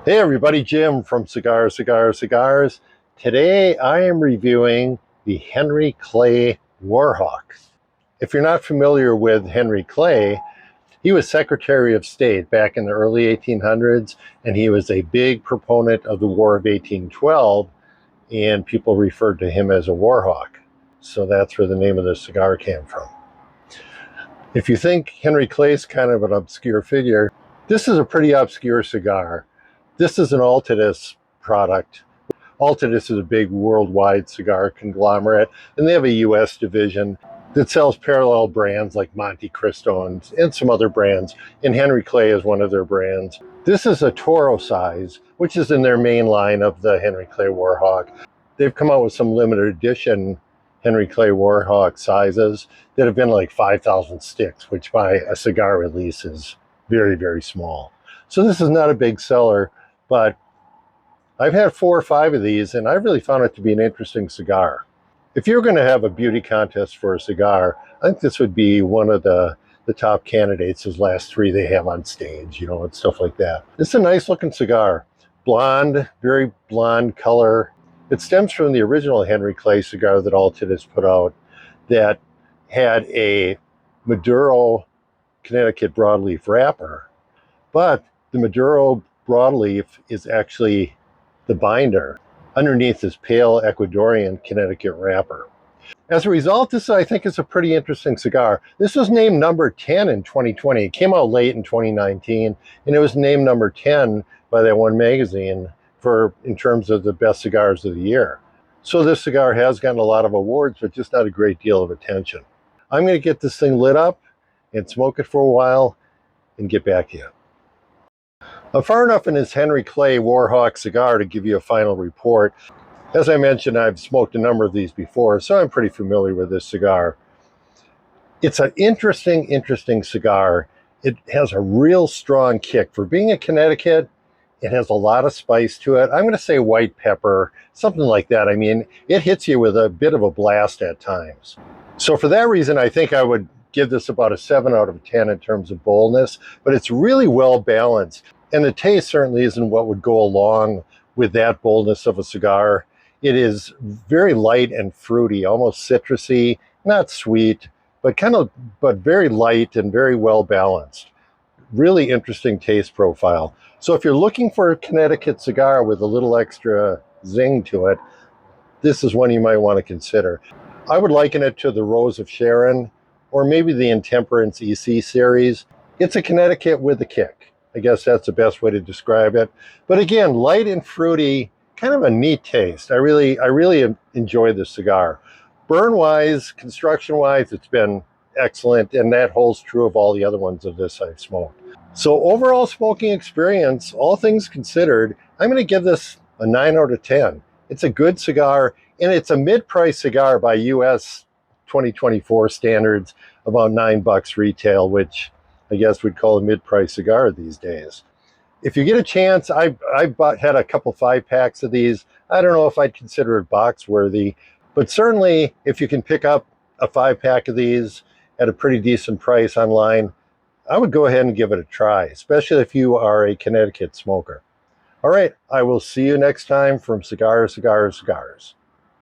Hey everybody, Jim from Cigars. Today I am reviewing the Henry Clay Warhawk. If you're not familiar with Henry Clay, he was Secretary of State back in the early 1800s, and he was a big proponent of the War of 1812, and people referred to him as a Warhawk. So that's where the name of the cigar came from. If you think Henry Clay's kind of an obscure figure, this is a pretty obscure cigar. This is an Altadis product. Altadis is a big worldwide cigar conglomerate, and they have a US division that sells parallel brands like Montecristo and some other brands, and Henry Clay is one of their brands. This is a Toro size, which is in their main line of the Henry Clay Warhawk. They've come out with some limited edition Henry Clay Warhawk sizes that have been like 5,000 sticks, which by a cigar release is very, very small. So this is not a big seller, but I've had 4 or 5 of these, and I've really found it to be an interesting cigar. If you're going to have a beauty contest for a cigar, I think this would be one of the top candidates, his last 3 they have on stage, and stuff like that. It's a nice looking cigar. Blonde, very blonde color. It stems from the original Henry Clay cigar that Altadis put out that had a Maduro Connecticut broadleaf wrapper, but the Maduro broadleaf is actually the binder underneath this pale Ecuadorian Connecticut wrapper. As a result, this I think is a pretty interesting cigar. This was named number 10 in 2020. It came out late in 2019, and it was named number 10 by that one magazine in terms of the best cigars of the year. So this cigar has gotten a lot of awards, but just not a great deal of attention. I'm going to get this thing lit up and smoke it for a while and get back to you. I'm far enough in this Henry Clay Warhawk cigar to give you a final report. As I mentioned, I've smoked a number of these before, so I'm pretty familiar with this cigar. It's an interesting cigar. It has a real strong kick. For being a Connecticut, it has a lot of spice to it. I'm going to say white pepper, something like that. I mean, it hits you with a bit of a blast at times. So for that reason, I think I would give this about a 7 out of 10 in terms of boldness, but it's really well balanced. And the taste certainly isn't what would go along with that boldness of a cigar. It is very light and fruity, almost citrusy, not sweet, but very light and very well balanced. Really interesting taste profile. So if you're looking for a Connecticut cigar with a little extra zing to it, this is one you might want to consider. I would liken it to the Rose of Sharon, or maybe the Intemperance EC series. It's a Connecticut with a kick. I guess that's the best way to describe it. But again, light and fruity, kind of a neat taste. I really enjoy this cigar. Burn-wise, construction-wise, it's been excellent, and that holds true of all the other ones of this I've smoked. So overall smoking experience, all things considered, I'm going to give this a 9 out of 10. It's a good cigar, and it's a mid-price cigar by US 2024 standards, about $9 retail, which I guess we'd call a mid-price cigar these days. If you get a chance, I've had a couple 5-packs of these. I don't know if I'd consider it box worthy, but certainly if you can pick up a 5-pack of these at a pretty decent price online, I would go ahead and give it a try, especially if you are a Connecticut smoker. All right, I will see you next time from Cigars.